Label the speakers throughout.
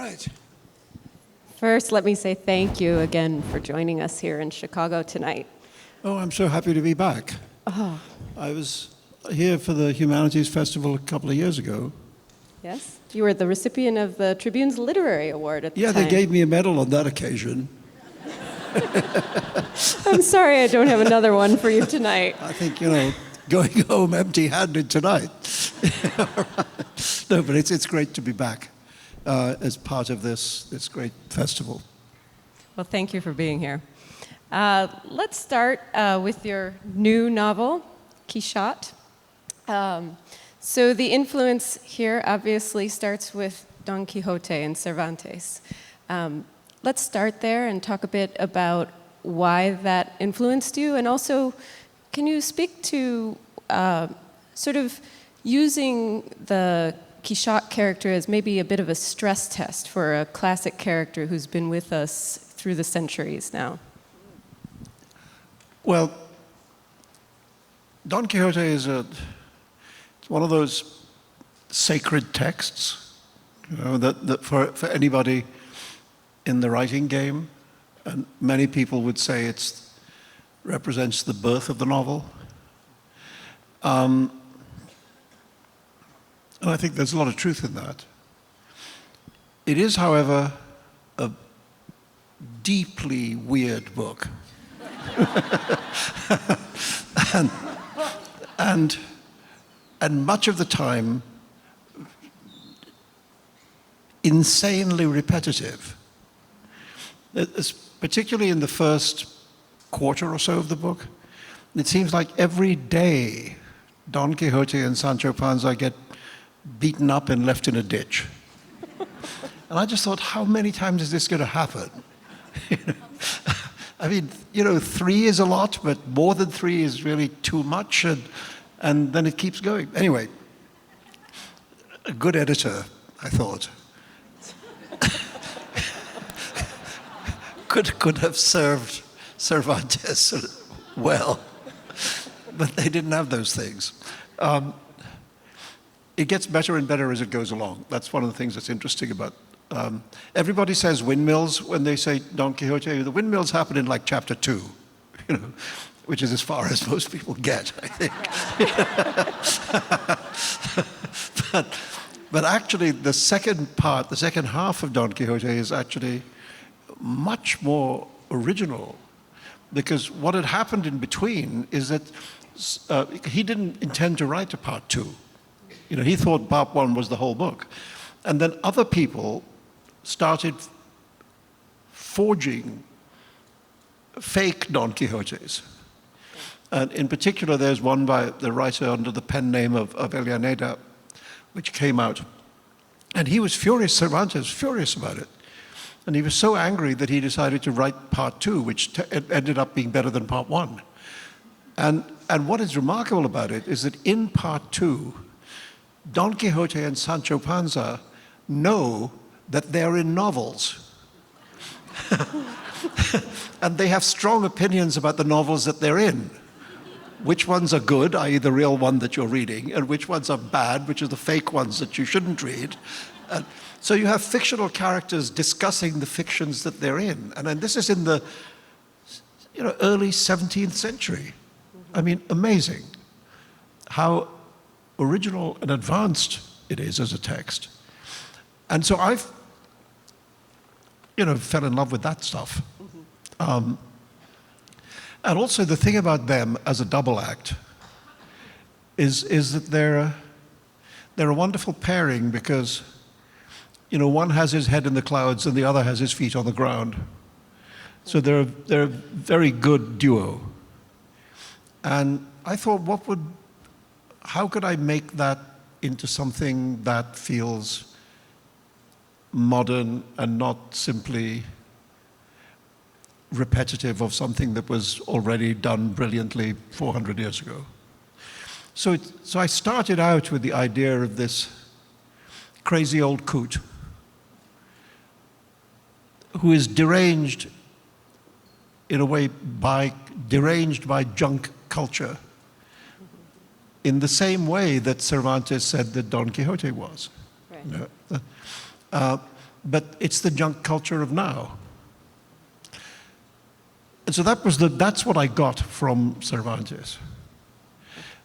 Speaker 1: right.
Speaker 2: First, let me say thank you again for joining us here in Chicago tonight.
Speaker 1: Oh, I'm so happy to be back.
Speaker 2: Oh,
Speaker 1: I was here for the Humanities Festival a couple of years ago.
Speaker 2: yes? You were the recipient of the Tribune's Literary Award at the
Speaker 1: Yeah,
Speaker 2: time.
Speaker 1: they gave me a medal on that occasion.
Speaker 2: I'm sorry I don't have another one for you tonight.
Speaker 1: I think, going home empty-handed tonight. No, but it's great to be back as part of this great festival.
Speaker 2: Well, thank you for being here. Let's start with your new novel, Quichotte. So the influence here obviously starts with Don Quixote and Cervantes. Let's start there and talk a bit about why that influenced you, and also can you speak to sort of using the Quichotte character as maybe a bit of a stress test for a classic character who's been with us through the centuries now?
Speaker 1: Well, Don Quixote is it's one of those sacred texts, that for anybody in the writing game, and many people would say it represents the birth of the novel. And I think there's a lot of truth in that. It is, however, a deeply weird book. and much of the time, insanely repetitive. Particularly in the first quarter or so of the book, it seems like every day Don Quixote and Sancho Panza get beaten up and left in a ditch. And I just thought, how many times is this going to happen? I mean, 3 is a lot, but more than 3 is really too much, and then it keeps going. Anyway, a good editor, I thought, could have served Cervantes well, but they didn't have those things. It gets better and better as it goes along. That's one of the things that's interesting about. Everybody says windmills when they say Don Quixote. The windmills happen in like chapter 2, which is as far as most people get, I think. But actually, the second half of Don Quixote is actually much more original, because what had happened in between is that he didn't intend to write a part 2. He thought part 1 was the whole book. And then other people started forging fake Don Quixotes. And in particular, there's one by the writer under the pen name of Avellaneda, which came out. And he was furious, Cervantes was furious about it. And he was so angry that he decided to write part 2, which ended up being better than part 1. And what is remarkable about it is that in part 2, Don Quixote and Sancho Panza know that they're in novels. And they have strong opinions about the novels that they're in. Which ones are good, i.e. the real one that you're reading, and which ones are bad, which are the fake ones that you shouldn't read. So you have fictional characters discussing the fictions that they're in. And this is in the early 17th century. I mean, amazing how original and advanced it is as a text. And so I've, fell in love with that stuff. And also the thing about them as a double act is that they're a wonderful pairing, because one has his head in the clouds and the other has his feet on the ground. So they're a very good duo. And I thought, how could I make that into something that feels modern and not simply repetitive of something that was already done brilliantly 400 years ago? So I started out with the idea of this crazy old coot who is deranged in a way deranged by junk culture, in the same way that Cervantes said that Don Quixote was.
Speaker 2: Right.
Speaker 1: but it's the junk culture of now. And so that's what I got from Cervantes.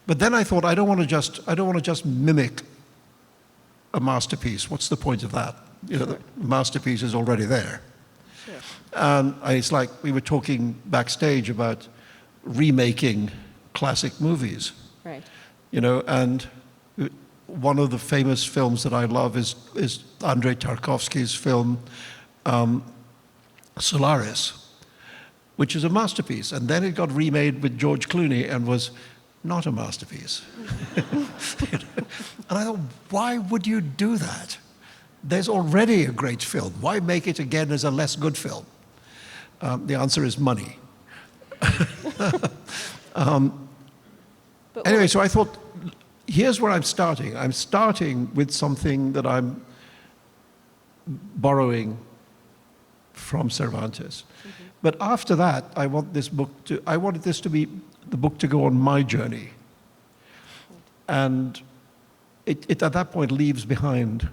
Speaker 1: But then I thought, I don't want to just mimic a masterpiece. What's the point of that? You know, the masterpiece is already there.
Speaker 2: Sure.
Speaker 1: And it's like we were talking backstage about remaking classic movies.
Speaker 2: Right.
Speaker 1: You know, and one of the famous films that I love is Andrei Tarkovsky's film Solaris, which is a masterpiece. And then it got remade with George Clooney and was not a masterpiece. And I thought, why would you do that? There's already a great film. Why make it again as a less good film? The answer is money. Anyway, so I thought, here's where I'm starting. I'm starting with something that I'm borrowing from Cervantes. Mm-hmm. But after that, I wanted this to be the book to go on my journey. And it at that point leaves behind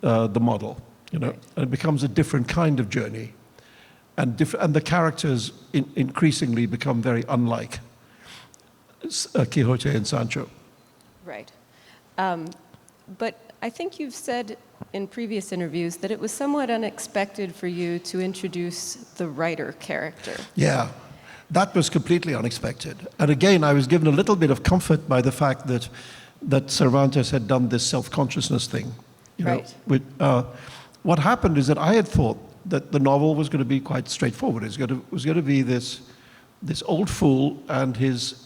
Speaker 1: the model, you know, and it becomes a different kind of journey. And the characters increasingly become very unlike Quixote and Sancho.
Speaker 2: Right. But I think you've said in previous interviews that it was somewhat unexpected for you to introduce the writer character.
Speaker 1: Yeah, that was completely unexpected. And again, I was given a little bit of comfort by the fact that Cervantes had done this self-consciousness thing. You know,
Speaker 2: right.
Speaker 1: What happened is that I had thought that the novel was going to be quite straightforward. It was going to be this old fool and his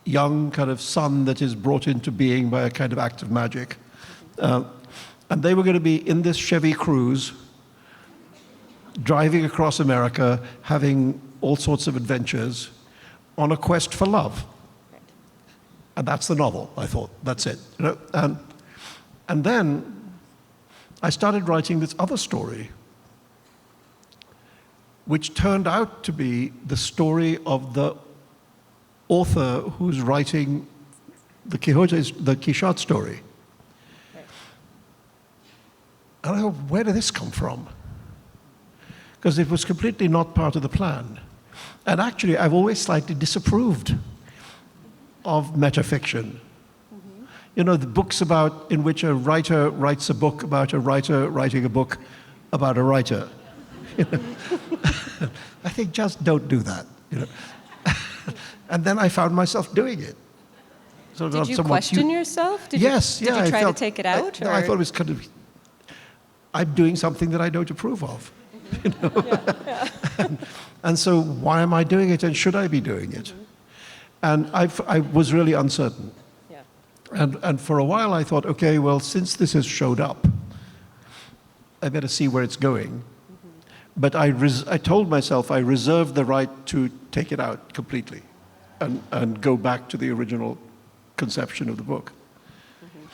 Speaker 1: young kind of son that is brought into being by a kind of act of magic. And they were going to be in this Chevy Cruze, driving across America, having all sorts of adventures on a quest for love.
Speaker 2: Right.
Speaker 1: And that's the novel, I thought. That's it. You know? And then I started writing this other story, which turned out to be the story of the author who's writing the Quichotte story.
Speaker 2: Right.
Speaker 1: And I thought, where did this come from? Because it was completely not part of the plan. And actually, I've always slightly disapproved of metafiction. Mm-hmm. You know, the books in which a writer writes a book about a writer writing a book about a writer. You know? I think just don't do that. You know? And then I found myself doing it. So
Speaker 2: did you question yourself? Did
Speaker 1: yes,
Speaker 2: you,
Speaker 1: yeah.
Speaker 2: Did you try to take it out?
Speaker 1: I thought it was kind of, I'm doing something that I don't approve of. You know?
Speaker 2: Yeah.
Speaker 1: And so why am I doing it, and should I be doing it? And I was really uncertain.
Speaker 2: Yeah.
Speaker 1: And for a while I thought, okay, well, since this has showed up, I better see where it's going. But I told myself I reserved the right to take it out completely and go back to the original conception of the book. Mm-hmm.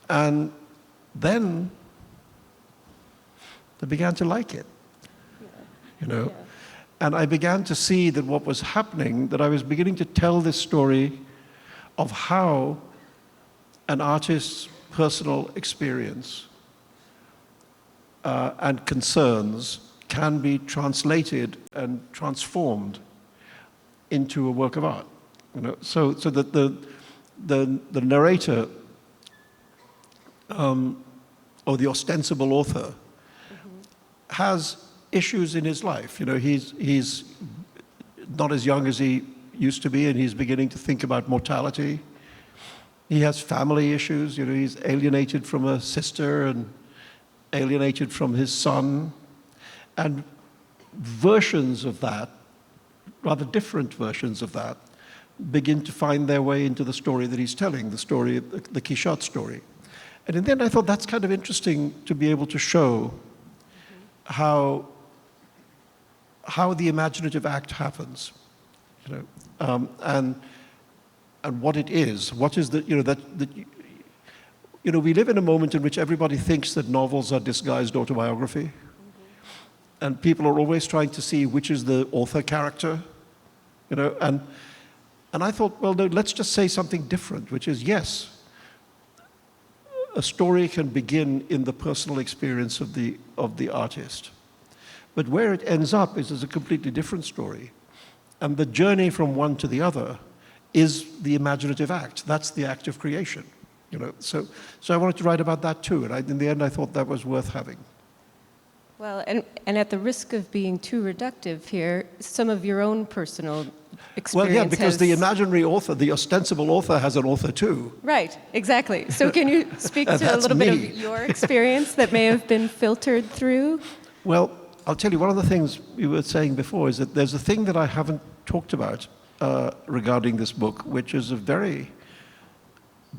Speaker 1: And then I began to like it, you know. Yeah. And I began to see that what was happening, that I was beginning to tell this story of how an artist's personal experience and concerns can be translated and transformed into a work of art. You know, so that the narrator or the ostensible author has issues in his life. You know, he's not as young as he used to be, and he's beginning to think about mortality. He has family issues. You know, he's alienated from a sister and alienated from his son. And versions of that, rather different versions of that, begin to find their way into the story that he's telling, the story, the Quichotte story. And in the end, I thought that's kind of interesting to be able to show how the imaginative act happens, you know, and what it is. What is the, you know, you know, we live in a moment in which everybody thinks that novels are disguised autobiography. And people are always trying to see which is the author character, you know, and I thought, well, no, let's just say something different, which is, yes, a story can begin in the personal experience of the artist. But where it ends up is a completely different story. And the journey from one to the other is the imaginative act. That's the act of creation. You know? So I wanted to write about that too. And in the end, I thought that was worth having.
Speaker 2: Well, and at the risk of being too reductive here, some of your own personal experience.
Speaker 1: Well, yeah, because the imaginary author, the ostensible author, has an author too.
Speaker 2: Right, exactly. So can you speak to a little bit of your experience that may have been filtered through?
Speaker 1: Well, I'll tell you, one of the things we were saying before is that there's a thing that I haven't talked about regarding this book, which is a very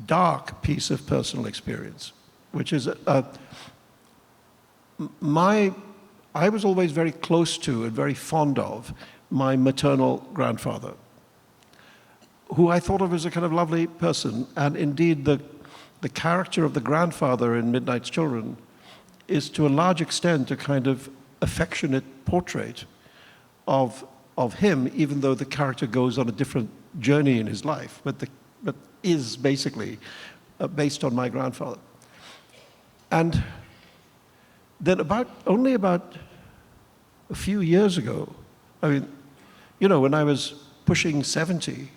Speaker 1: dark piece of personal experience, which is I was always very close to and very fond of my maternal grandfather, who I thought of as a kind of lovely person. And indeed, the character of the grandfather in Midnight's Children is to a large extent a kind of affectionate portrait of him, even though the character goes on a different journey in his life, but is basically based on my grandfather. And then only about a few years ago, I mean, you know, when I was pushing 70,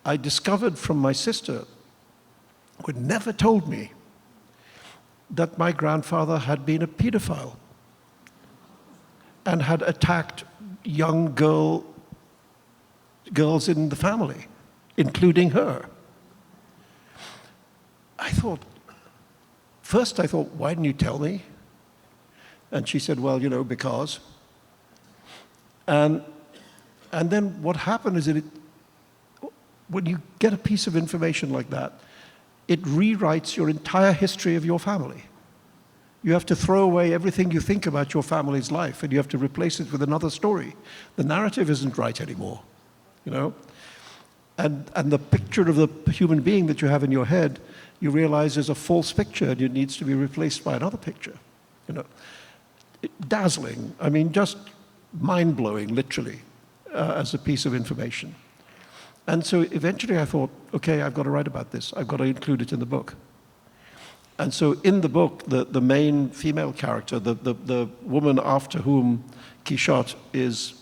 Speaker 1: I discovered from my sister, who had never told me, that my grandfather had been a pedophile and had attacked young girls in the family, including her. First I thought, why didn't you tell me? And she said, well, you know, because. And then what happened is that when you get a piece of information like that, it rewrites your entire history of your family. You have to throw away everything you think about your family's life, and you have to replace it with another story. The narrative isn't right anymore, you know? And the picture of the human being that you have in your head, you realize is a false picture, and it needs to be replaced by another picture, you know? Dazzling, I mean, just mind-blowing, literally, as a piece of information. And so eventually I thought, okay, I've got to write about this. I've got to include it in the book. And so in the book, the main female character, the woman after whom Quichotte is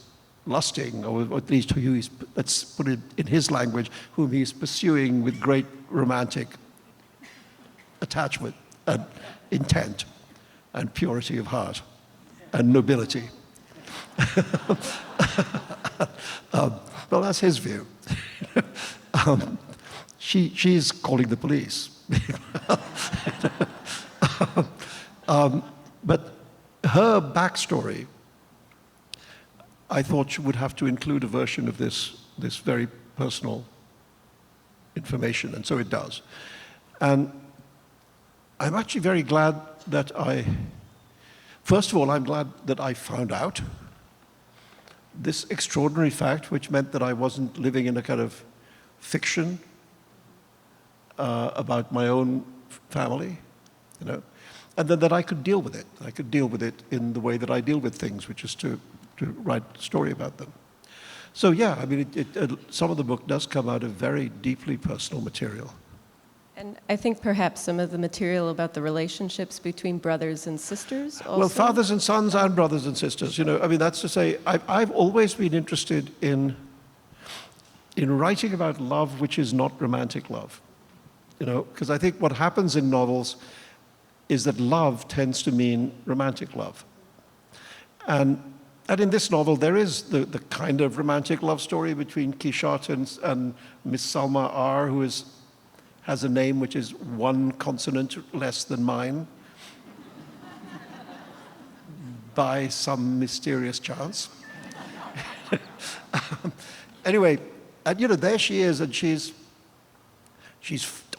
Speaker 1: lusting, or at least who he's, let's put it in his language, whom he's pursuing with great romantic attachment and intent and purity of heart and nobility. Well, that's his view. She's calling the police. But her backstory, I thought she would have to include a version of this very personal information, and so it does. And I'm actually very glad that first of all, I'm glad that I found out this extraordinary fact, which meant that I wasn't living in a kind of fiction about my own family, you know, and then that I could deal with it. I could deal with it in the way that I deal with things, which is to write a story about them. So yeah, I mean, some of the book does come out of very deeply personal material.
Speaker 2: And I think perhaps some of the material about the relationships between brothers and sisters also.
Speaker 1: Well, fathers and sons and brothers and sisters, you know, I mean, that's to say, I've always been interested in writing about love which is not romantic love, you know, because I think what happens in novels is that love tends to mean romantic love. And in this novel, there is the kind of romantic love story between Quichotte and Miss Salma R, who has a name which is one consonant less than mine, by some mysterious chance. Anyway, and you know, there she is, and she's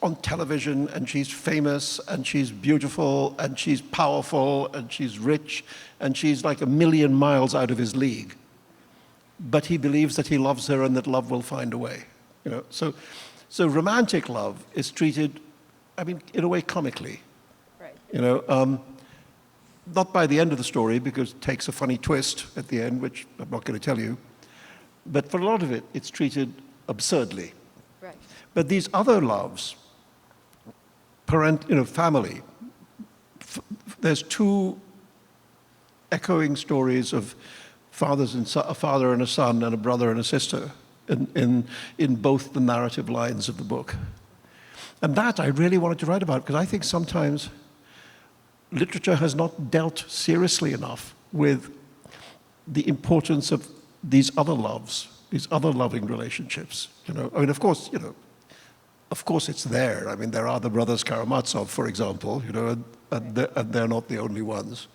Speaker 1: on television, and she's famous, and she's beautiful, and she's powerful, and she's rich, and she's like 1,000,000 miles out of his league. But he believes that he loves her and that love will find a way, you know. So romantic love is treated, I mean, in a way comically.
Speaker 2: Right.
Speaker 1: You know, not by the end of the story, because it takes a funny twist at the end, which I'm not going to tell you. But for a lot of it, it's treated absurdly.
Speaker 2: Right.
Speaker 1: But these other loves, family. There's two echoing stories of a father and a son and a brother and a sister in both the narrative lines of the book. And that I really wanted to write about, because I think sometimes literature has not dealt seriously enough with the importance of these other loves, these other loving relationships. I mean, of course, it's there. I mean, there are the brothers Karamazov, for example, and they're not the only ones.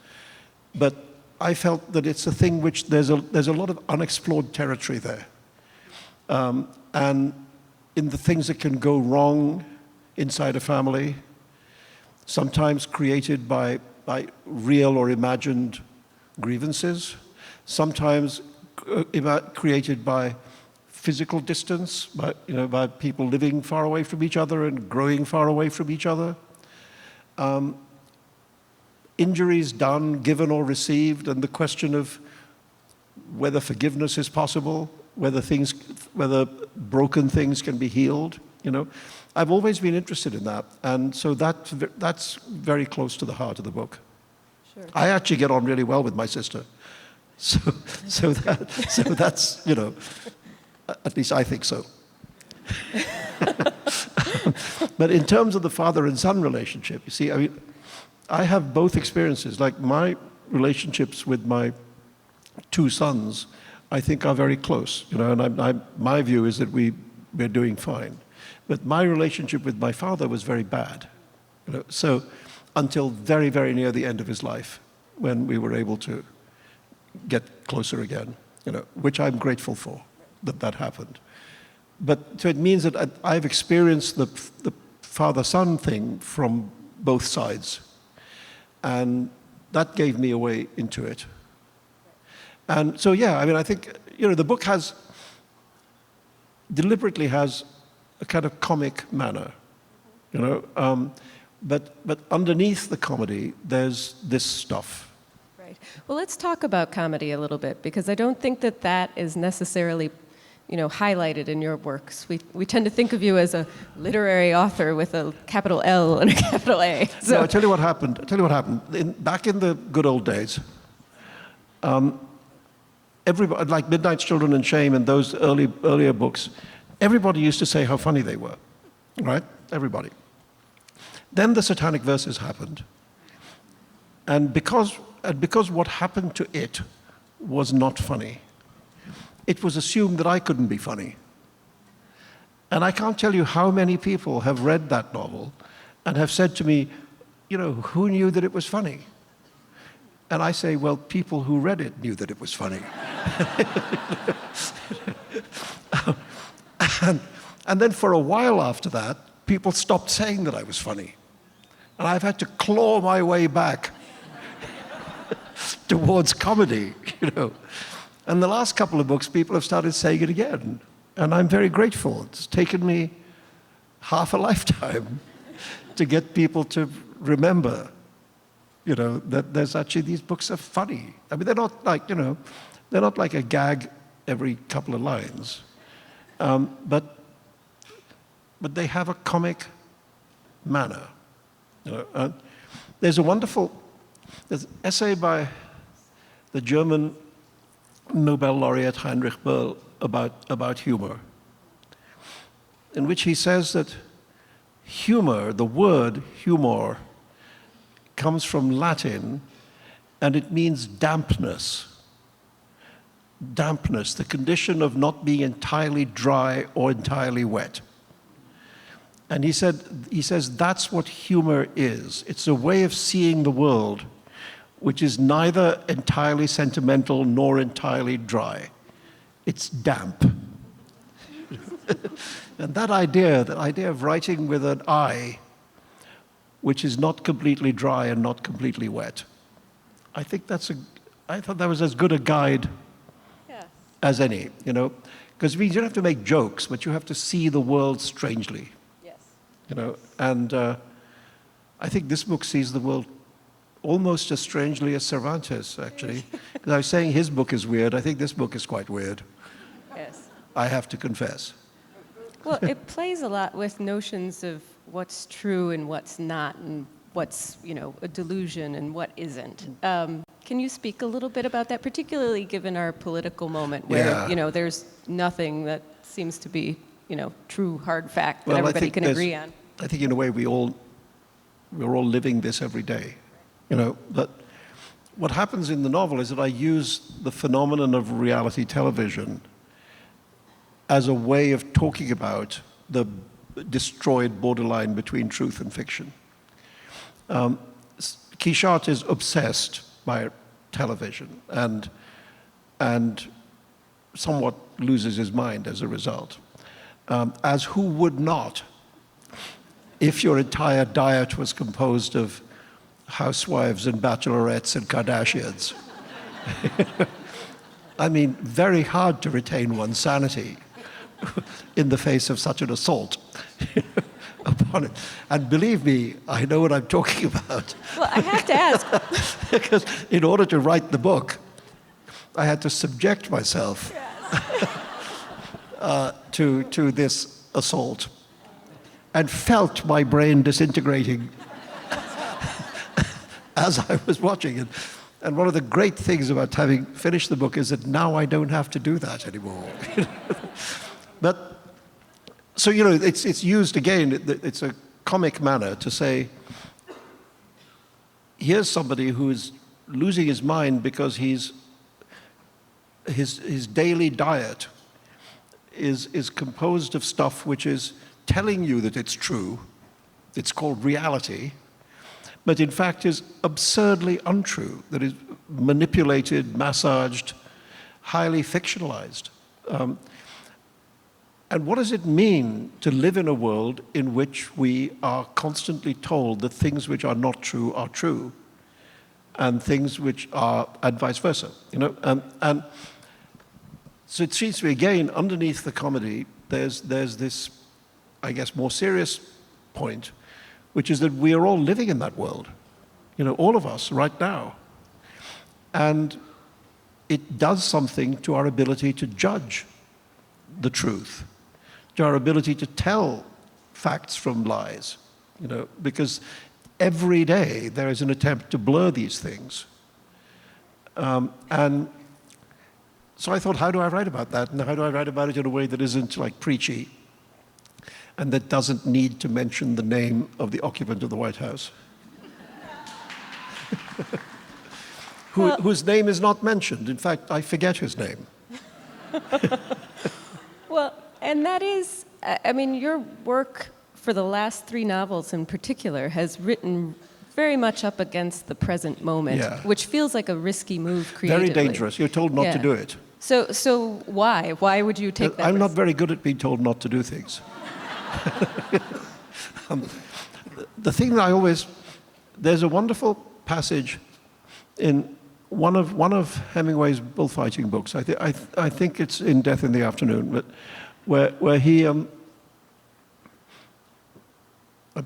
Speaker 1: But I felt that it's a thing which there's a lot of unexplored territory there. And in the things that can go wrong inside a family, sometimes created by real or imagined grievances, sometimes created by physical distance, by people living far away from each other and growing far away from each other. Injuries done, given or received, and the question of whether forgiveness is possible, whether broken things can be healed. I've always been interested in that, and so that's very close to the heart of the book.
Speaker 2: Sure.
Speaker 1: I actually get on really well with my sister, so that's at least I think so. But in terms of the father and son relationship, you see, I mean, I have both experiences. Like my relationships with my two sons, I think are very close, and my view is that we're doing fine. But my relationship with my father was very bad, so until very, very near the end of his life, when we were able to get closer again, which I'm grateful for that happened. But so it means that I've experienced the father-son thing from both sides, and that gave me a way into it. And so, yeah, I mean, I think, the book deliberately has a kind of comic manner, but underneath the comedy, there's this stuff.
Speaker 2: Right. Well, let's talk about comedy a little bit, because I don't think that is necessarily, highlighted in your works. We tend to think of you as a literary author with a capital L and a capital A. So.
Speaker 1: No, I'll tell you what happened. Back in the good old days, everybody, like Midnight's Children and Shame and those earlier books, everybody used to say how funny they were, right? Everybody. Then the Satanic Verses happened, and because what happened to it was not funny, it was assumed that I couldn't be funny. And I can't tell you how many people have read that novel and have said to me, who knew that it was funny? And I say, well, people who read it knew that it was funny. And then for a while after that, people stopped saying that I was funny. And I've had to claw my way back towards comedy, And the last couple of books, people have started saying it again. And I'm very grateful. It's taken me half a lifetime to get people to remember, that there's actually, these books are funny. I mean, they're not like, they're not like a gag every couple of lines. But they have a comic manner. There's an essay by the German Nobel laureate Heinrich Böll about humor, in which he says that humor, the word humor, comes from Latin, and it means dampness. Dampness, the condition of not being entirely dry or entirely wet. And he says that's what humor is. It's a way of seeing the world which is neither entirely sentimental nor entirely dry. It's damp. And that idea of writing with an I, which is not completely dry and not completely wet, I think I thought that was as good a guide as any, because you don't have to make jokes, but you have to see the world strangely. Yes. And I think this book sees the world almost as strangely as Cervantes, actually. Because I was saying his book is weird. I think this book is quite weird.
Speaker 2: Yes.
Speaker 1: I have to confess.
Speaker 2: Well, it plays a lot with notions of what's true and what's not, and what's, a delusion and what isn't. Can you speak a little bit about that, particularly given our political moment where, there's nothing that seems to be, true hard fact that everybody can agree on?
Speaker 1: I think in a way we're all living this every day, but what happens in the novel is that I use the phenomenon of reality television as a way of talking about the destroyed borderline between truth and fiction. Quichotte is obsessed by television and somewhat loses his mind as a result. As who would not if your entire diet was composed of housewives and bachelorettes and Kardashians? I mean, very hard to retain one's sanity in the face of such an assault upon it. And believe me, I know what I'm talking about.
Speaker 2: Well, I have to ask.
Speaker 1: Because in order to write the book, I had to subject myself to this assault and felt my brain disintegrating as I was watching it. And one of the great things about having finished the book is that now I don't have to do that anymore. But, so, it's used again, it's a comic manner to say, here's somebody who is losing his mind because his daily diet is composed of stuff which is telling you that it's true. It's called reality, but in fact is absurdly untrue, that is manipulated, massaged, highly fictionalized. And what does it mean to live in a world in which we are constantly told that things which are not true are true, and things which are, and vice versa, And so it seems to me, again, underneath the comedy, there's this, I guess, more serious point, which is that we are all living in that world, all of us right now. And it does something to our ability to judge the truth, to our ability to tell facts from lies, because every day there is an attempt to blur these things. And so I thought, how do I write about that? And how do I write about it in a way that isn't like preachy and that doesn't need to mention the name of the occupant of the White House? Whose name is not mentioned. In fact, I forget his name.
Speaker 2: Well, and that is, your work for the last 3 novels in particular has written very much up against the present moment, which feels like a risky move creatively.
Speaker 1: Very dangerous. You're told not to do it.
Speaker 2: So why? Why would you take that
Speaker 1: I'm
Speaker 2: risk?
Speaker 1: not very good at being told not to do things. The thing that there's a wonderful passage in one of Hemingway's bullfighting books. I think it's in Death in the Afternoon, but where he I'm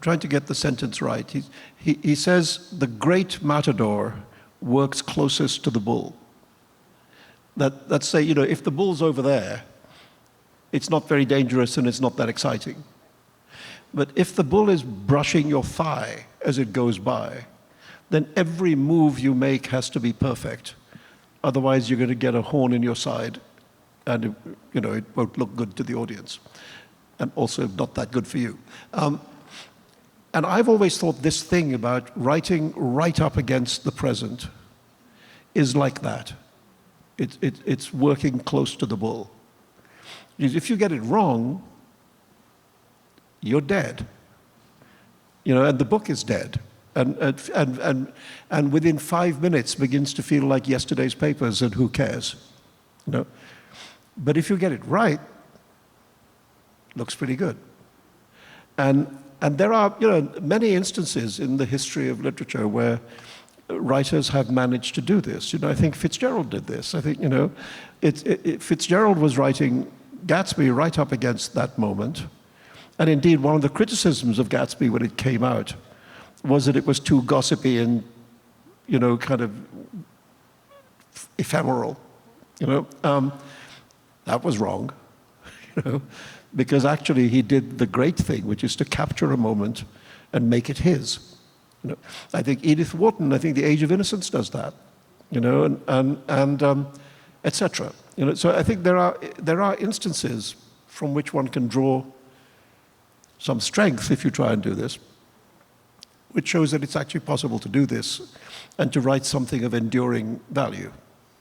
Speaker 1: trying to get the sentence right. He says the great matador works closest to the bull. Let's say, if the bull's over there, it's not very dangerous and it's not that exciting. But if the bull is brushing your thigh as it goes by, then every move you make has to be perfect. Otherwise, you're going to get a horn in your side, and it won't look good to the audience, and also not that good for you. And I've always thought this thing about writing right up against the present is like that. It's working close to the bull. If you get it wrong, you're dead. And the book is dead. And within 5 minutes begins to feel like yesterday's papers, and who cares? But if you get it right, looks pretty good. And there are many instances in the history of literature where writers have managed to do this. I think Fitzgerald did this. I think Fitzgerald was writing Gatsby right up against that moment. And indeed, one of the criticisms of Gatsby when it came out was that it was too gossipy and, kind of ephemeral. That was wrong. because actually he did the great thing, which is to capture a moment and make it his. You know, I think Edith Wharton, I think The Age of Innocence does that, you know, and etc. You know, so I think there are instances from which one can draw some strength if you try and do this, which shows that it's actually possible to do this and to write something of enduring value.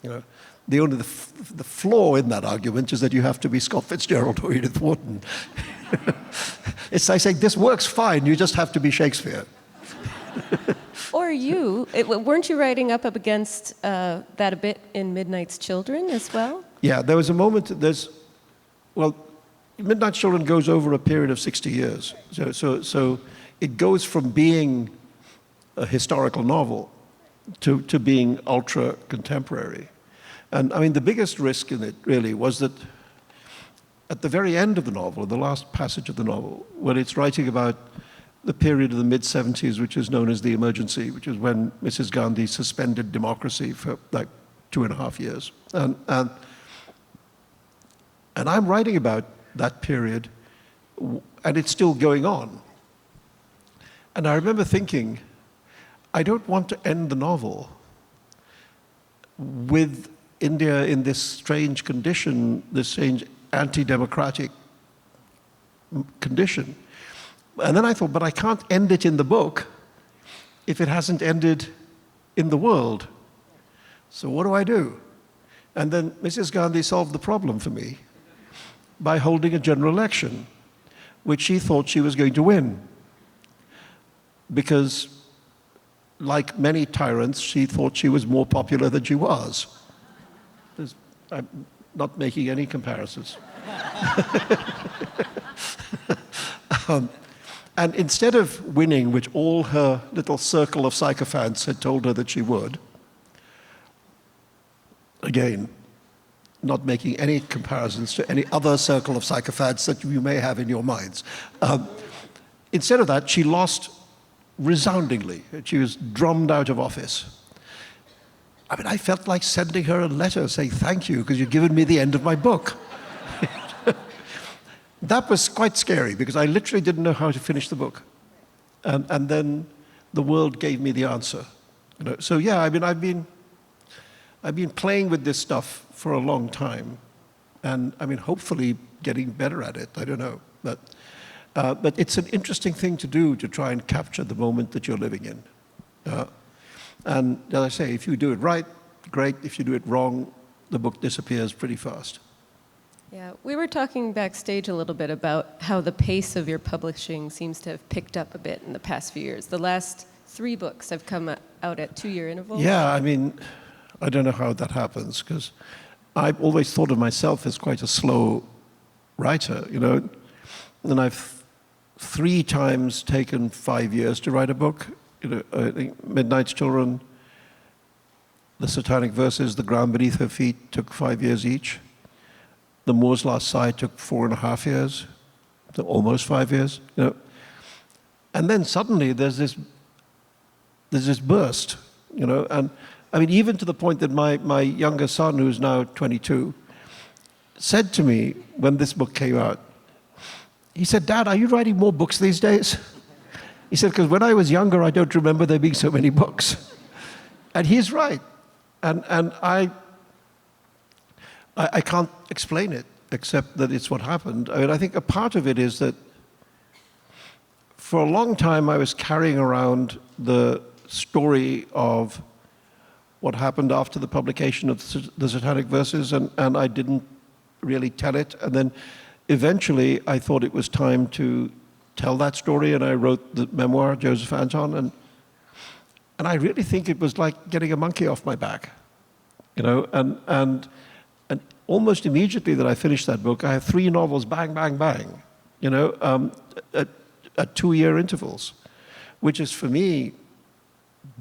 Speaker 1: You know, the flaw in that argument is that you have to be Scott Fitzgerald or Edith Wharton. It's like saying this works fine, you just have to be Shakespeare.
Speaker 2: Or weren't you writing up against that a bit in Midnight's Children as well?
Speaker 1: Yeah, there was a moment, Midnight's Children goes over a period of 60 years. So it goes from being a historical novel to being ultra contemporary. And I mean, the biggest risk in it really was that at the very end of the novel, the last passage of the novel, when it's writing about the period of the mid-70s, which is known as the emergency, which is when Mrs. Gandhi suspended democracy for like 2.5 years. And I'm writing about that period, and it's still going on. And I remember thinking, I don't want to end the novel with India in this strange condition, this strange anti-democratic condition. And then I thought, but I can't end it in the book if it hasn't ended in the world. So what do I do? And then Mrs. Gandhi solved the problem for me by holding a general election, which she thought she was going to win. Because, like many tyrants, she thought she was more popular than she was. I'm not making any comparisons. And instead of winning, which all her little circle of sycophants had told her that she would, again, not making any comparisons to any other circle of sycophants that you may have in your minds. Instead of that, she lost resoundingly. She was drummed out of office. I mean, I felt like sending her a letter saying, thank you, because you've given me the end of my book. That was quite scary, because I literally didn't know how to finish the book. And then the world gave me the answer. You know? So yeah, I mean, I've been playing with this stuff for a long time. And I mean, hopefully getting better at it, I don't know. But it's an interesting thing to do, to try and capture the moment that you're living in. And as I say, if you do it right, great. If you do it wrong, the book disappears pretty fast.
Speaker 2: Yeah, we were talking backstage a little bit about how the pace of your publishing seems to have picked up a bit in the past few years. The last 3 books have come out at 2-year intervals.
Speaker 1: Yeah, I mean, I don't know how that happens, because I've always thought of myself as quite a slow writer, you know. And I've 3 times taken 5 years to write a book. You know, I think Midnight's Children, The Satanic Verses, The Ground Beneath Her Feet took 5 years each. The Moor's Last Sigh took 4.5 years, so almost 5 years. You know. And then suddenly there's this burst, you know. And I mean, even to the point that my younger son, who's now 22, said to me when this book came out, he said, Dad, are you writing more books these days? He said, because when I was younger, I don't remember there being so many books. And he's right. And I can't explain it, except that it's what happened. I mean, I think a part of it is that for a long time I was carrying around the story of what happened after the publication of the Satanic Verses, and I didn't really tell it. And then eventually I thought it was time to tell that story, and I wrote the memoir, Joseph Anton, and I really think it was like getting a monkey off my back, you know, and almost immediately that I finished that book, I have 3 novels, bang, bang, bang, you know, at 2-year intervals, which is for me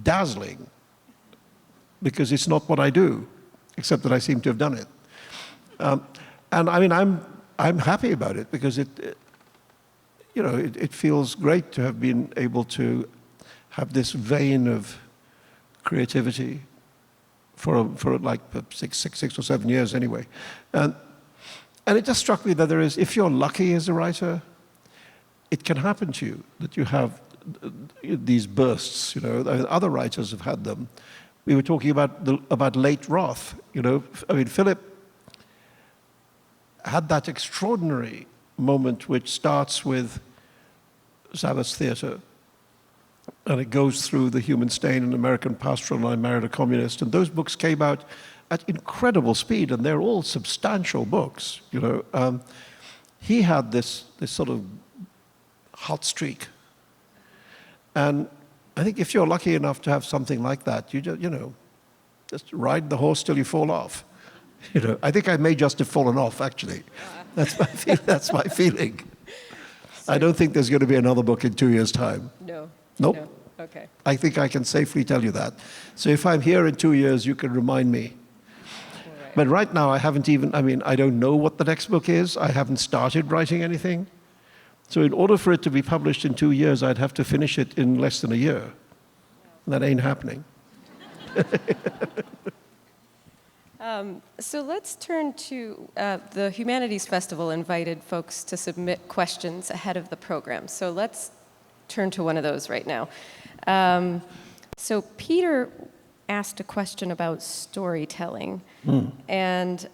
Speaker 1: dazzling, because it's not what I do, except that I seem to have done it. And I mean, I'm happy about it, because it feels great to have been able to have this vein of creativity for like 6 or 7 years anyway. And And it just struck me that there is, if you're lucky as a writer, it can happen to you that you have these bursts. Other writers have had them. We were talking about late Roth. Philip had that extraordinary moment which starts with Sabbath's Theatre, and it goes through The Human Stain and American Pastoral and I Married a Communist, and those books came out at incredible speed, and they're all substantial books. He had this sort of hot streak, and I think if you're lucky enough to have something like that, you just ride the horse till you fall off. I think I may just have fallen off, actually. That's my feeling. I don't think there's going to be another book in 2 years' time.
Speaker 2: No.
Speaker 1: Nope.
Speaker 2: No. Okay.
Speaker 1: I think I can safely tell you that. So if I'm here in 2 years, you can remind me.
Speaker 2: Right.
Speaker 1: But right now, I don't know what the next book is. I haven't started writing anything. So in order for it to be published in 2 years, I'd have to finish it in less than a year. That ain't happening.
Speaker 2: So let's turn to the Humanities Festival invited folks to submit questions ahead of the program. So let's turn to one of those right now. So Peter asked a question about storytelling, and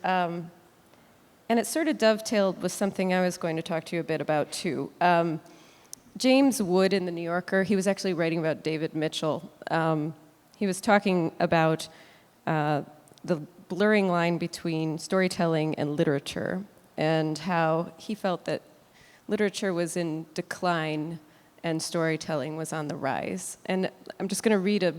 Speaker 2: it sort of dovetailed with something I was going to talk to you a bit about too. James Wood in The New Yorker, he was actually writing about David Mitchell. He was talking about the blurring line between storytelling and literature, and how he felt that literature was in decline and storytelling was on the rise. And I'm just going to read a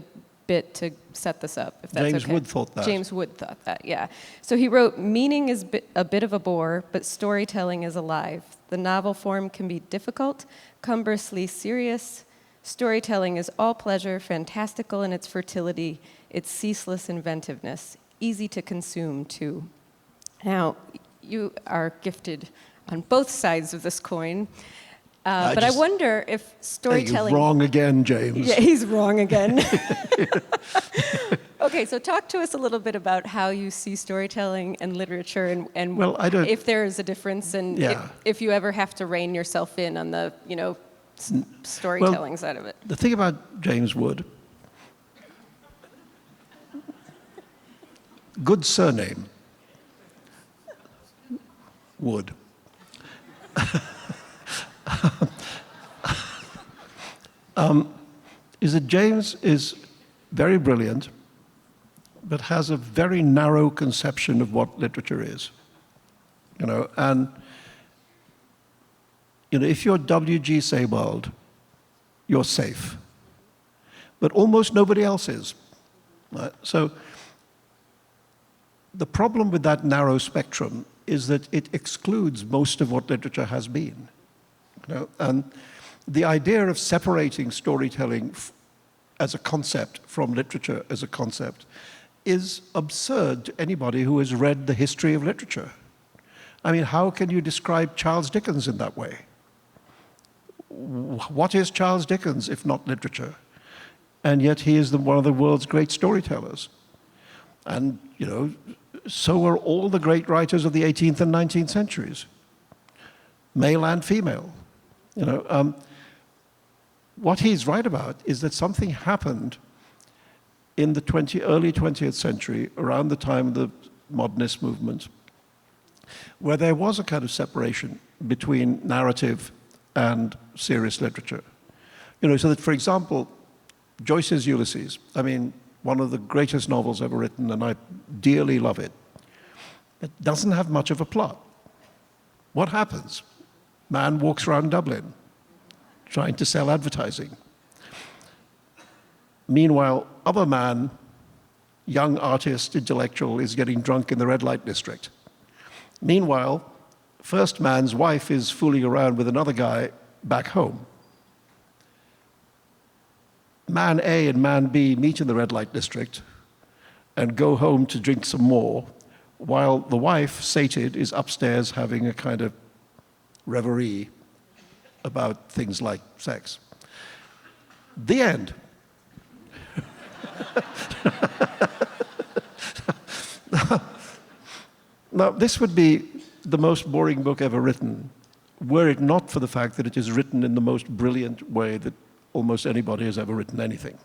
Speaker 2: bit to set this up, if that's okay.
Speaker 1: James Wood thought that.
Speaker 2: James Wood thought that, yeah. So he wrote, "Meaning is a bit of a bore, but storytelling is alive. The novel form can be difficult, cumbrously serious. Storytelling is all pleasure, fantastical in its fertility, its ceaseless inventiveness, easy to consume, too." Now, you are gifted on both sides of this coin, but I wonder if storytelling...
Speaker 1: He's wrong again, James.
Speaker 2: Yeah, he's wrong again. Okay, so talk to us a little bit about how you see storytelling and literature, and
Speaker 1: Well, I don't-
Speaker 2: if there is a difference, and
Speaker 1: Yeah.
Speaker 2: if you ever have to rein yourself in on the, storytelling side of it.
Speaker 1: The thing about James Wood, good surname, Wood. Is that James is very brilliant, but has a very narrow conception of what literature is. And if you're W.G. Sebald, you're safe. But almost nobody else is. Right? So the problem with that narrow spectrum is that it excludes most of what literature has been. And the idea of separating storytelling as a concept from literature as a concept is absurd to anybody who has read the history of literature. I mean, how can you describe Charles Dickens in that way? What is Charles Dickens if not literature? And yet he is one of the world's great storytellers. And, so are all the great writers of the 18th and 19th centuries, male and female. What he's right about is that something happened in the early 20th century, around the time of the modernist movement, where there was a kind of separation between narrative and serious literature. So that, for example, Joyce's Ulysses, one of the greatest novels ever written, and I dearly love it. It doesn't have much of a plot. What happens? Man walks around Dublin trying to sell advertising. Meanwhile, other man, young artist, intellectual, is getting drunk in the red light district. Meanwhile, first man's wife is fooling around with another guy back home. Man A and man B meet in the red light district and go home to drink some more, while the wife, sated, is upstairs having a kind of reverie about things like sex. The end. Now, this would be the most boring book ever written, were it not for the fact that it is written in the most brilliant way that almost anybody has ever written anything.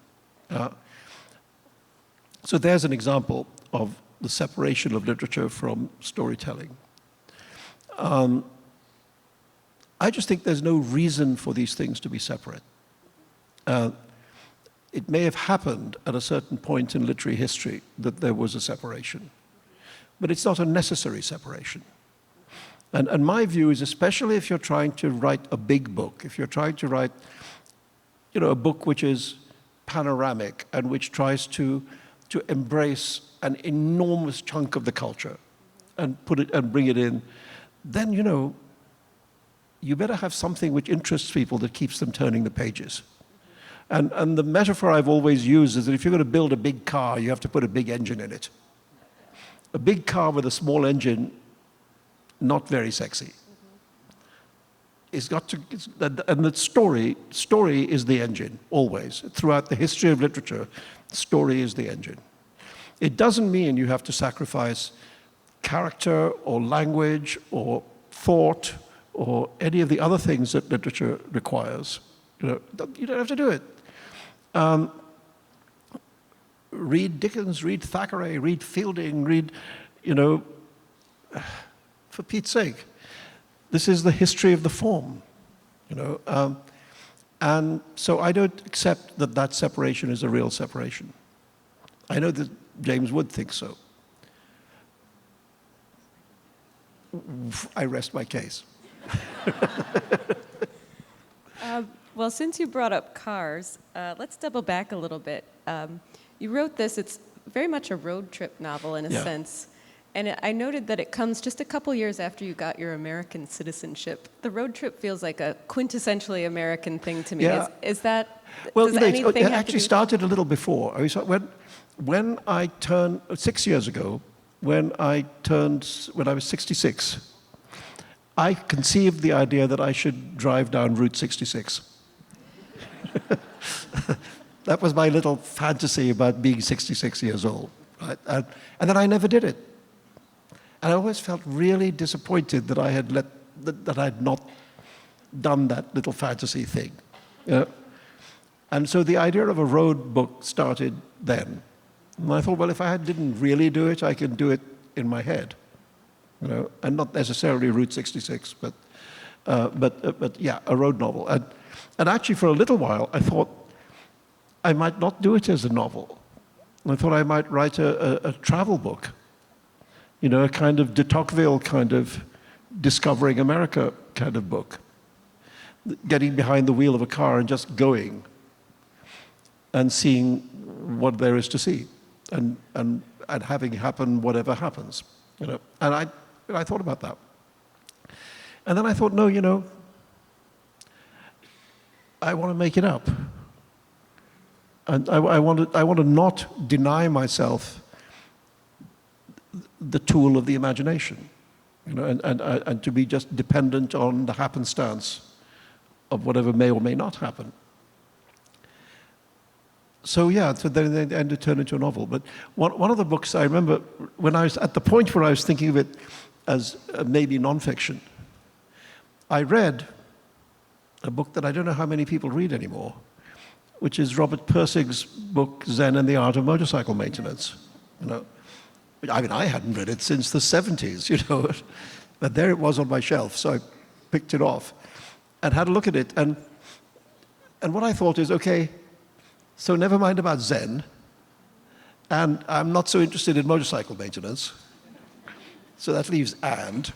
Speaker 1: So there's an example of the separation of literature from storytelling. I just think there's no reason for these things to be separate. It may have happened at a certain point in literary history that there was a separation, but it's not a necessary separation. And my view is, especially if you're trying to write a big book, if you're trying to write, a book which is panoramic and which tries to embrace an enormous chunk of the culture and put it and bring it in, then you better have something which interests people that keeps them turning the pages. And the metaphor I've always used is that if you're going to build a big car, you have to put a big engine in it. A big car with a small engine, not very sexy. It's got to, and the story is the engine, always. Throughout the history of literature, story is the engine. It doesn't mean you have to sacrifice character or language or thought or any of the other things that literature requires. You don't have to do it. Read Dickens, read Thackeray, read Fielding, read, for Pete's sake. This is the history of the form, and so I don't accept that separation is a real separation. I know that James would think so. I rest my case.
Speaker 2: Well, since you brought up cars, let's double back a little bit. You wrote this, it's very much a road trip novel in a sense. And I noted that it comes just a couple years after you got your American citizenship. The road trip feels like a quintessentially American thing to me.
Speaker 1: Yeah.
Speaker 2: Is that,
Speaker 1: well,
Speaker 2: does anything
Speaker 1: it
Speaker 2: have
Speaker 1: actually
Speaker 2: to do
Speaker 1: started a little before. When I turned, 6 years ago, when I was 66, I conceived the idea that I should drive down Route 66. That was my little fantasy about being 66 years old. Right? And then I never did it. And I always felt really disappointed that I had not done that little fantasy thing. And so the idea of a road book started then. And I thought, well, if I didn't really do it, I can do it in my head. And not necessarily Route 66, but yeah, a road novel. And actually, for a little while, I thought I might not do it as a novel. I thought I might write a travel book, a kind of de Tocqueville kind of discovering America kind of book, getting behind the wheel of a car and just going and seeing what there is to see, and having happen whatever happens, And I thought about that, and then I thought, no, I want to make it up. And I want to not deny myself the tool of the imagination, and to be just dependent on the happenstance of whatever may or may not happen. So yeah, so then it ended turned into a novel. But one of the books I remember, when I was at the point where I was thinking of it as maybe nonfiction, I read a book that I don't know how many people read anymore, which is Robert Pirsig's book, Zen and the Art of Motorcycle Maintenance. I mean, I hadn't read it since the 70s, but there it was on my shelf, so I picked it off and had a look at it. And what I thought is, okay, so never mind about Zen, and I'm not so interested in motorcycle maintenance, so that leaves and.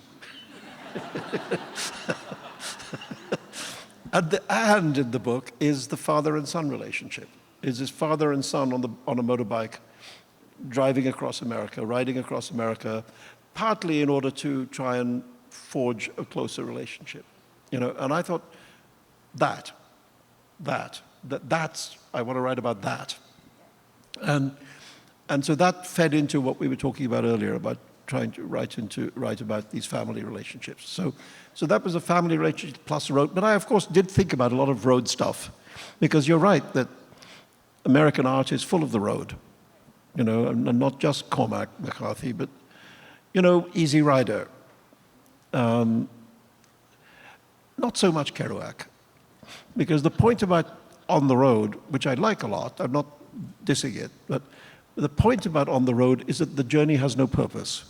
Speaker 1: And the and in the book is the father and son relationship. Is his father and son on a motorbike, driving across America, riding across America, partly in order to try and forge a closer relationship. And I thought that's I want to write about that. And so that fed into what we were talking about earlier about trying to write about these family relationships. So that was a family relationship plus road. But I, of course, did think about a lot of road stuff, because you're right that American art is full of the road, and not just Cormac McCarthy, but, Easy Rider, Not so much Kerouac, because the point about On the Road, which I like a lot, I'm not dissing it, but the point about On the Road is that the journey has no purpose.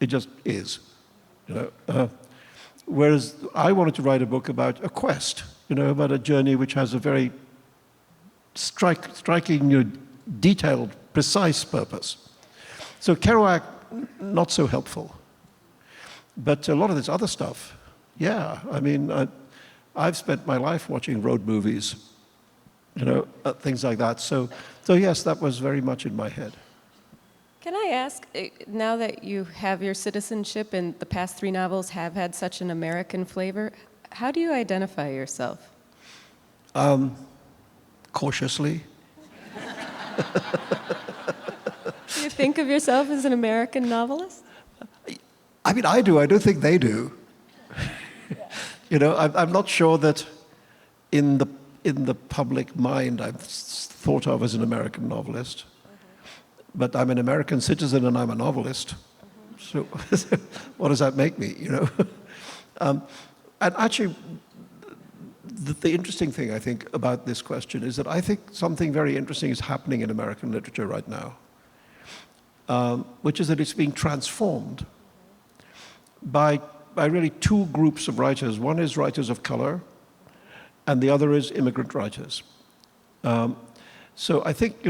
Speaker 1: It just is. Whereas I wanted to write a book about a quest, about a journey which has a very striking, detailed, precise purpose. So Kerouac, not so helpful. But a lot of this other stuff, yeah. I mean, I've spent my life watching road movies, things like that. So yes, that was very much in my head.
Speaker 2: Can I ask, now that you have your citizenship and the past 3 novels have had such an American flavor, how do you identify yourself?
Speaker 1: Cautiously.
Speaker 2: Do you think of yourself as an American novelist?
Speaker 1: I mean, I do. I don't think they do. I'm not sure that in the public mind I'm thought of as an American novelist. But I'm an American citizen and I'm a novelist. So what does that make me, And actually, the interesting thing, I think, about this question is that I think something very interesting is happening in American literature right now, which is that it's being transformed by really 2 groups of writers. One is writers of color, and the other is immigrant writers. So I think,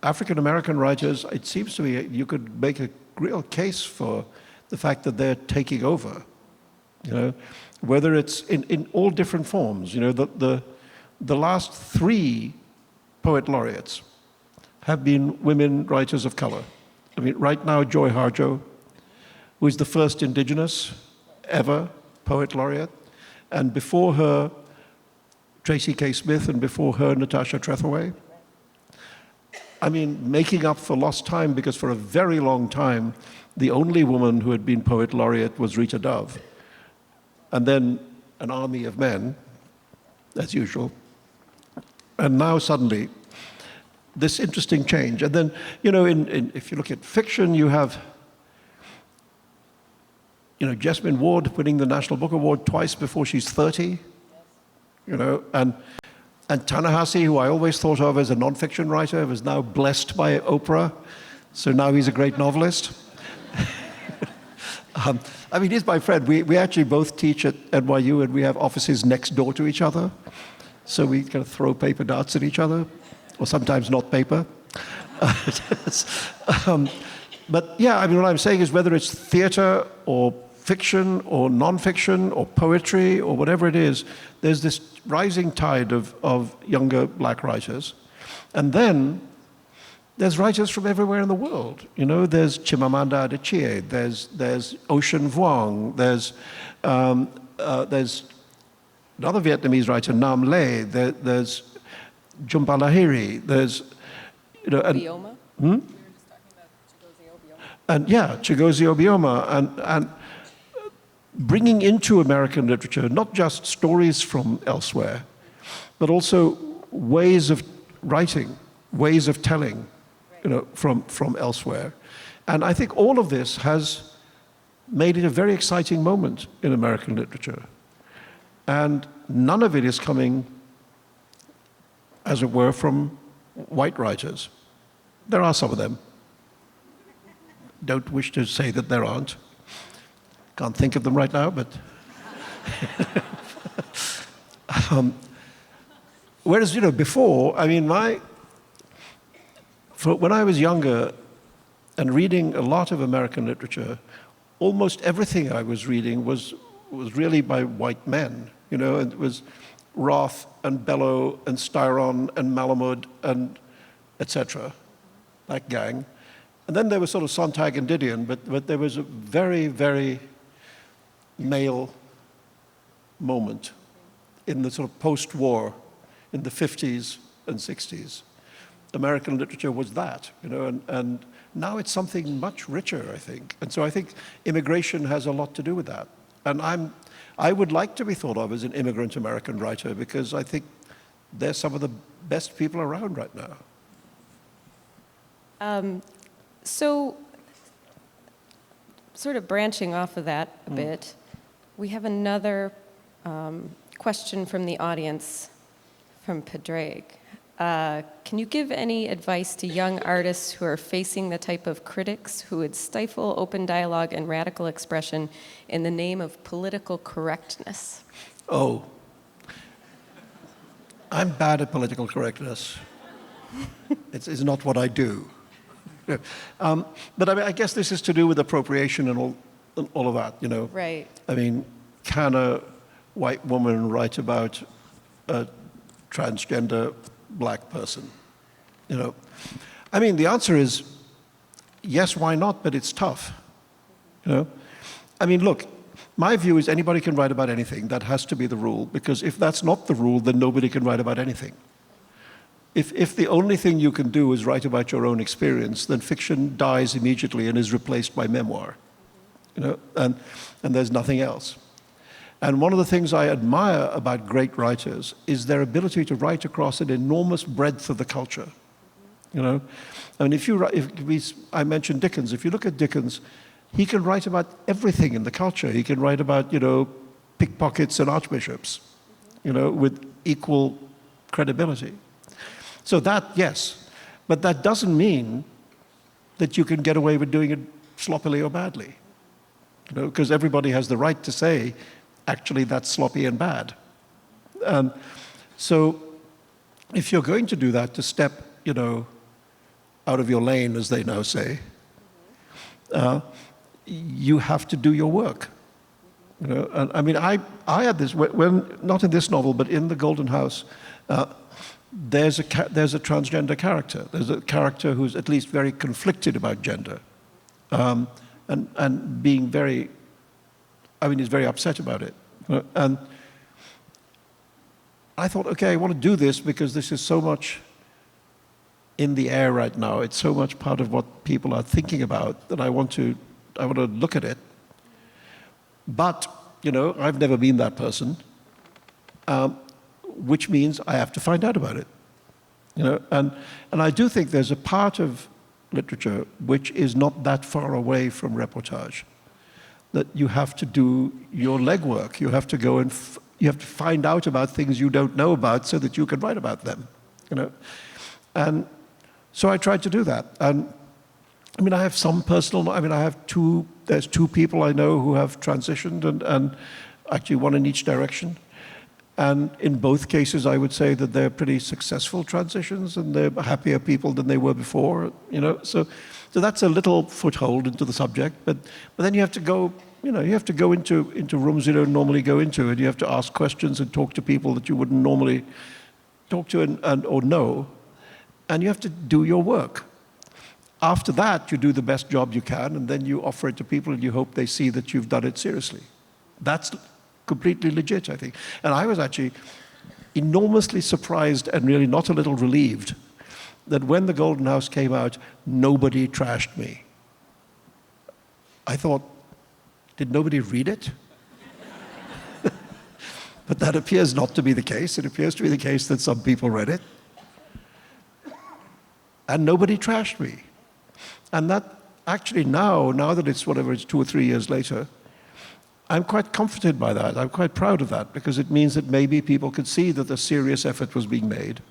Speaker 1: African-American writers, it seems to me you could make a real case for the fact that they're taking over, whether it's in all different forms. The last 3 poet laureates have been women writers of color. I mean, right now, Joy Harjo, who is the first indigenous ever poet laureate, and before her, Tracy K. Smith, and before her, Natasha Trethewey. I mean, making up for lost time, because for a very long time, the only woman who had been poet laureate was Rita Dove. And then an army of men, as usual. And now suddenly, this interesting change. And then, if you look at fiction, you have, Jesmyn Ward winning the National Book Award twice before she's 30, and Ta-Nehisi, who I always thought of as a nonfiction writer, was now blessed by Oprah, so now he's a great novelist. I mean, he's my friend. We actually both teach at NYU, and we have offices next door to each other, so we kind of throw paper darts at each other, or sometimes not paper. But yeah, I mean, what I'm saying is whether it's theater or fiction or nonfiction or poetry or whatever it is, there's this rising tide of younger black writers. And then there's writers from everywhere in the world. There's Chimamanda Adichie, there's Ocean Vuong, there's another Vietnamese writer, Nam Le, there's Jhumpa Lahiri, there's,
Speaker 2: Obioma?
Speaker 1: We were just talking about Chigozie Obioma. And yeah, Chigozie Obioma, and bringing into American literature not just stories from elsewhere, but also ways of writing, ways of telling, from elsewhere. And I think all of this has made it a very exciting moment in American literature. And none of it is coming, as it were, from white writers. There are some of them. Don't wish to say that there aren't. Can't think of them right now, but... Whereas, before, I mean, when I was younger and reading a lot of American literature, almost everything I was reading was really by white men, and it was Roth and Bellow and Styron and Malamud and etc., that gang. And then there was sort of Sontag and Didion, but there was a very, very male moment in the sort of post-war, in the 50s and 60s. American literature was that, and now it's something much richer, I think. And so I think immigration has a lot to do with that. And I would like to be thought of as an immigrant American writer, because I think they're some of the best people around right now.
Speaker 2: So sort of branching off of that a bit, we have another question from the audience, from Padraig. Can you give any advice to young artists who are facing the type of critics who would stifle open dialogue and radical expression in the name of political correctness?
Speaker 1: Oh, I'm bad at political correctness. It's not what I do. But I mean, I guess this is to do with appropriation and all of that, you know.
Speaker 2: Right.
Speaker 1: I mean, can a white woman write about a transgender black person? You know, I mean, the answer is yes, why not? But it's tough. You know, I mean, look, my view is anybody can write about anything. That has to be the rule, because if that's not the rule, then nobody can write about anything. If the only thing you can do is write about your own experience, then fiction dies immediately and is replaced by memoir. You know, and there's nothing else. And one of the things I admire about great writers is their ability to write across an enormous breadth of the culture. You know, I mean, I mentioned Dickens. If you look at Dickens, he can write about everything in the culture. He can write about, you know, pickpockets and archbishops, you know, with equal credibility. So that, yes, but that doesn't mean that you can get away with doing it sloppily or badly, you know, because everybody has the right to say, actually, that's sloppy and bad. So if you're going to do that, to step, you know, out of your lane, as they now say, you have to do your work. You know, and I mean, I had this, when, not in this novel, but in The Golden House, there's a transgender character. There's a character who's at least very conflicted about gender, and being very, I mean, he's very upset about it. And I thought, okay, I want to do this because this is so much in the air right now. It's so much part of what people are thinking about that I want to look at it. But, you know, I've never been that person, which means I have to find out about it. You know, and I do think there's a part of literature which is not that far away from reportage, that you have to do your legwork. You have to go and you have to find out about things you don't know about so that you can write about them. You know, and so I tried to do that. And I mean, I have some personal. I mean, there's two people I know who have transitioned, and actually one in each direction. And in both cases, I would say that they're pretty successful transitions, and they're happier people than they were before. You know, so that's a little foothold into the subject. But then you have to go. You know, you have to go into rooms you don't normally go into, and you have to ask questions and talk to people that you wouldn't normally talk to or know, and you have to do your work. After that, you do the best job you can, and then you offer it to people, and you hope they see that you've done it seriously. That's completely legit, I think. And I was actually enormously surprised and really not a little relieved that when The Golden House came out, nobody trashed me. I thought, did nobody read it? But that appears not to be the case. It appears to be the case that some people read it. And nobody trashed me. And that actually now that it's whatever, it's 2 or 3 years later, I'm quite comforted by that. I'm quite proud of that, because it means that maybe people could see that a serious effort was being made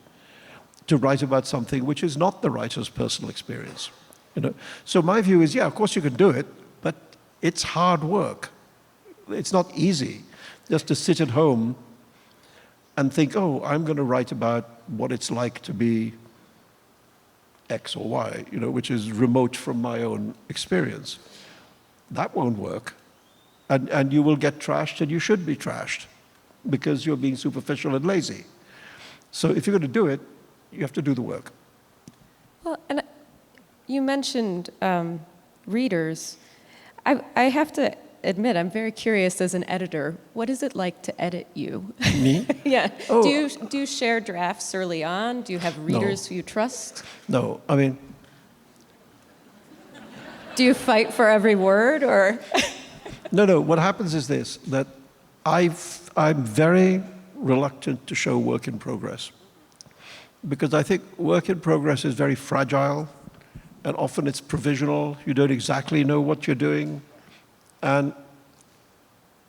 Speaker 1: to write about something which is not the writer's personal experience. You know? So my view is, yeah, of course you can do it, but it's hard work. It's not easy just to sit at home and think, oh, I'm going to write about what it's like to be X or Y, you know, which is remote from my own experience. That won't work. And you will get trashed, and you should be trashed, because you're being superficial and lazy. So if you're going to do it, you have to do the work.
Speaker 2: Well, and you mentioned readers. I have to admit, I'm very curious as an editor. What is it like to edit you?
Speaker 1: Me?
Speaker 2: Yeah.
Speaker 1: Oh.
Speaker 2: Do you share drafts early on? Do you have readers who you trust?
Speaker 1: No, I mean...
Speaker 2: Do you fight for every word, or...?
Speaker 1: No, what happens is this, that I'm very reluctant to show work in progress, because I think work in progress is very fragile, and often it's provisional. You don't exactly know what you're doing. And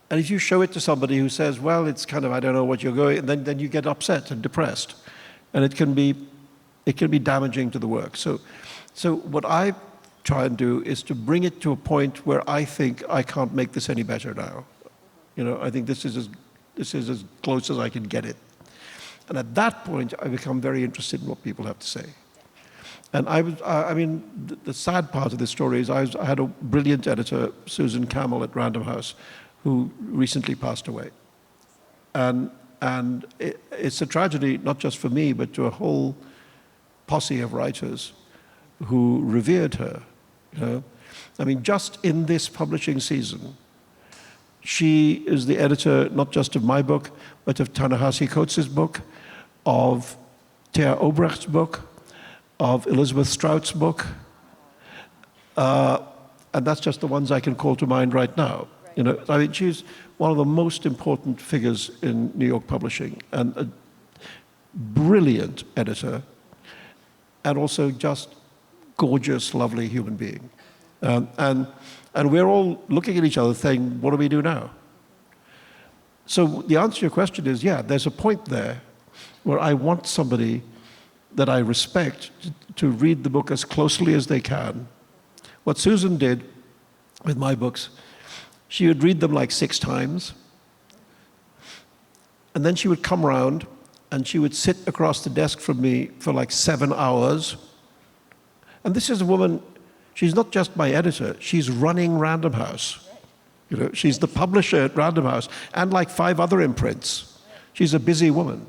Speaker 1: if you show it to somebody who says, well, it's kind of, I don't know what you're going, then you get upset and depressed. And it can be damaging to the work. So what I try and do is to bring it to a point where I think I can't make this any better now. I think this is as close as I can get it. And at that point, I become very interested in what people have to say. And the sad part of this story is I had a brilliant editor, Susan Campbell at Random House, who recently passed away. And it's a tragedy, not just for me, but to a whole posse of writers who revered her. Just in this publishing season, she is the editor not just of my book, but of Ta-Nehisi Coates' book, of Thea Obrecht's book, of Elizabeth Strout's book, and that's just the ones I can call to mind right now. She's one of the most important figures in New York publishing, and a brilliant editor, and also just gorgeous, lovely human being. And we're all looking at each other saying, what do we do now? So the answer to your question is, yeah, there's a point there where I want somebody that I respect to read the book as closely as they can. What Susan did with my books, she would read them like 6 times, and then she would come around and she would sit across the desk from me for like 7 hours. And this is a woman, she's not just my editor, she's running Random House. She's the publisher at Random House and like 5 other imprints. She's a busy woman.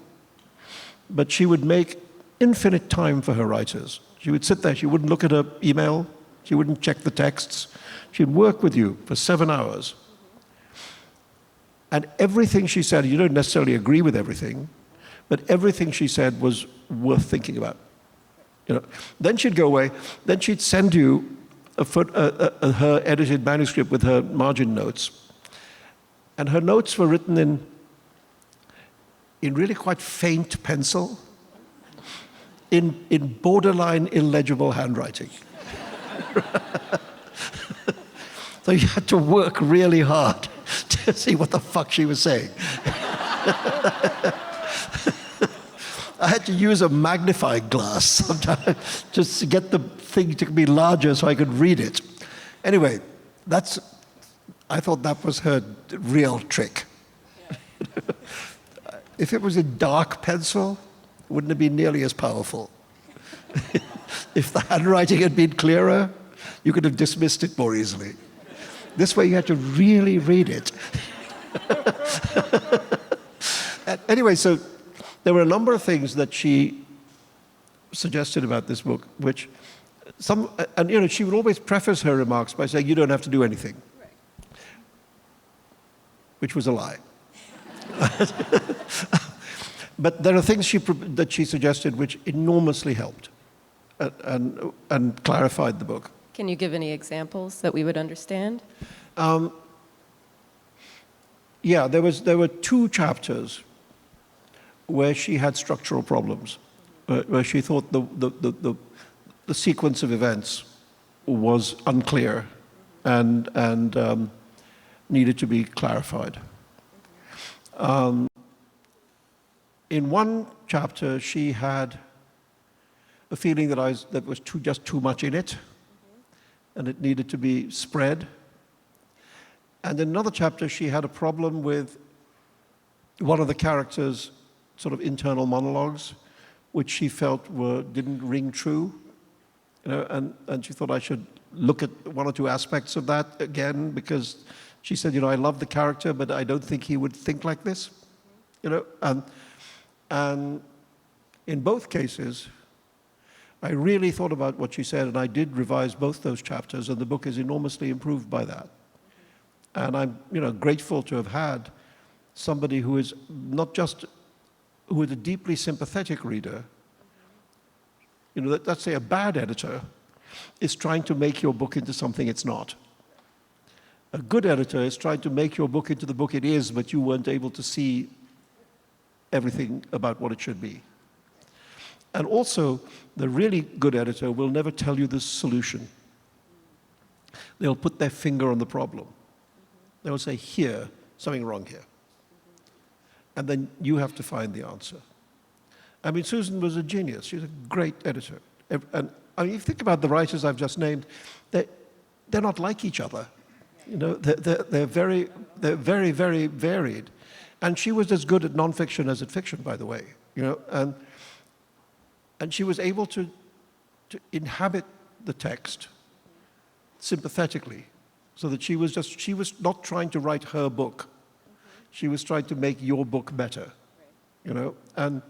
Speaker 1: But she would make infinite time for her writers. She would sit there, she wouldn't look at her email, she wouldn't check the texts. She'd work with you for 7 hours. And everything she said, you don't necessarily agree with everything, but everything she said was worth thinking about. Then she'd go away, then she'd send you her edited manuscript with her margin notes. And her notes were written in really quite faint pencil, in borderline illegible handwriting. So you had to work really hard to see what the fuck she was saying. I had to use a magnifying glass sometimes just to get the thing to be larger so I could read it. Anyway, I thought that was her real trick. If it was in dark pencil, wouldn't it be nearly as powerful? If the handwriting had been clearer, you could have dismissed it more easily. This way you had to really read it. Anyway, so there were a number of things that she suggested about this book, which she would always preface her remarks by saying, you don't have to do anything. Right. Which was a lie. But there are things that she suggested which enormously helped and clarified the book.
Speaker 2: Can you give any examples that we would understand?
Speaker 1: Yeah, there were 2 chapters where she had structural problems, where she thought the sequence of events was unclear and needed to be clarified. In one chapter, she had a feeling that there was just too much in it, and it needed to be spread. And in another chapter, she had a problem with one of the characters' sort of internal monologues, which she felt didn't ring true. And she thought I should look at 1 or 2 aspects of that again, because she said, I love the character, but I don't think he would think like this. And in both cases, I really thought about what she said, and I did revise both those chapters, and the book is enormously improved by that. And I'm, grateful to have had somebody who is who is a deeply sympathetic reader. Let's say a bad editor is trying to make your book into something it's not. A good editor is trying to make your book into the book it is, but you weren't able to see everything about what it should be. And also, the really good editor will never tell you the solution. They'll put their finger on the problem. They will say, here, something wrong here. And then you have to find the answer. I mean, Susan was a genius. She's a great editor. And I mean, if you think about the writers I've just named, they're not like each other. You know, they're very, very varied. And she was as good at nonfiction as at fiction, by the way. You know, and she was able to inhabit the text sympathetically, so that she was not trying to write her book. She was trying to make your book better. You know, and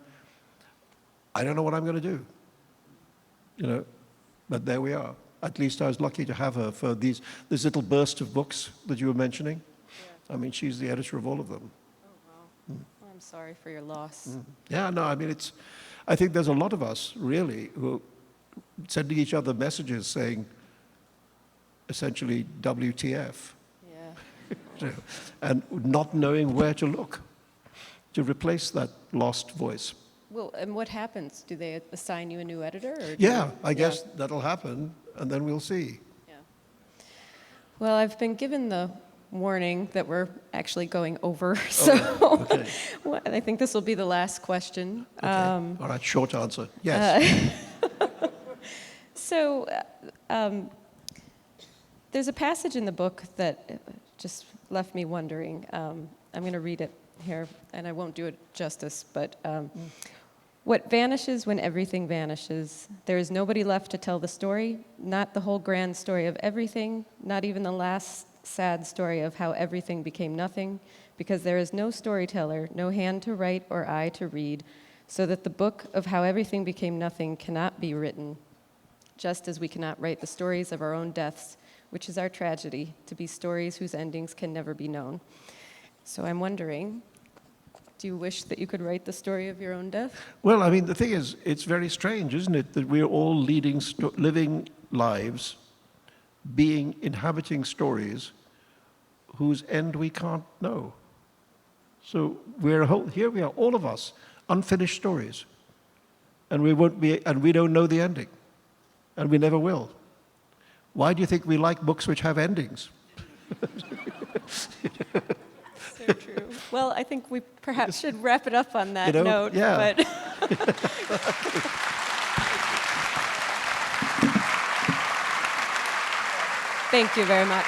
Speaker 1: I don't know what I'm going to do. You know, but there we are. At least I was lucky to have her for this little burst of books that you were mentioning. Yeah. I mean, she's the editor of all of them.
Speaker 2: Oh, wow. Well, I'm sorry for your loss.
Speaker 1: Yeah, no, I mean, I think there's a lot of us, really, who are sending each other messages saying, essentially, WTF. Yeah. And not knowing where to look to replace that lost voice.
Speaker 2: Well, and what happens? Do they assign you a new editor? Or
Speaker 1: yeah, I guess that'll happen, and then we'll see.
Speaker 2: Yeah. Well, I've been given the warning that we're actually going over, so okay. Well, I think this will be the last question.
Speaker 1: Okay. All right, short answer. Yes.
Speaker 2: So there's a passage in the book that just left me wondering. I'm going to read it here, and I won't do it justice, but what vanishes when everything vanishes? There is nobody left to tell the story, not the whole grand story of everything, not even the last sad story of how everything became nothing, because there is no storyteller, no hand to write or eye to read, so that the book of how everything became nothing cannot be written, just as we cannot write the stories of our own deaths, which is our tragedy, to be stories whose endings can never be known. So I'm wondering, do you wish that you could write the story of your own death?
Speaker 1: Well, I mean, the thing is, it's very strange, isn't it, that we're all living lives, inhabiting stories whose end we can't know. So here we are, all of us, unfinished stories, and we don't know the ending, and we never will. Why do you think we like books which have endings?
Speaker 2: So true. Well, I think we perhaps should wrap it up on that note.
Speaker 1: Yeah.
Speaker 2: But thank you very much.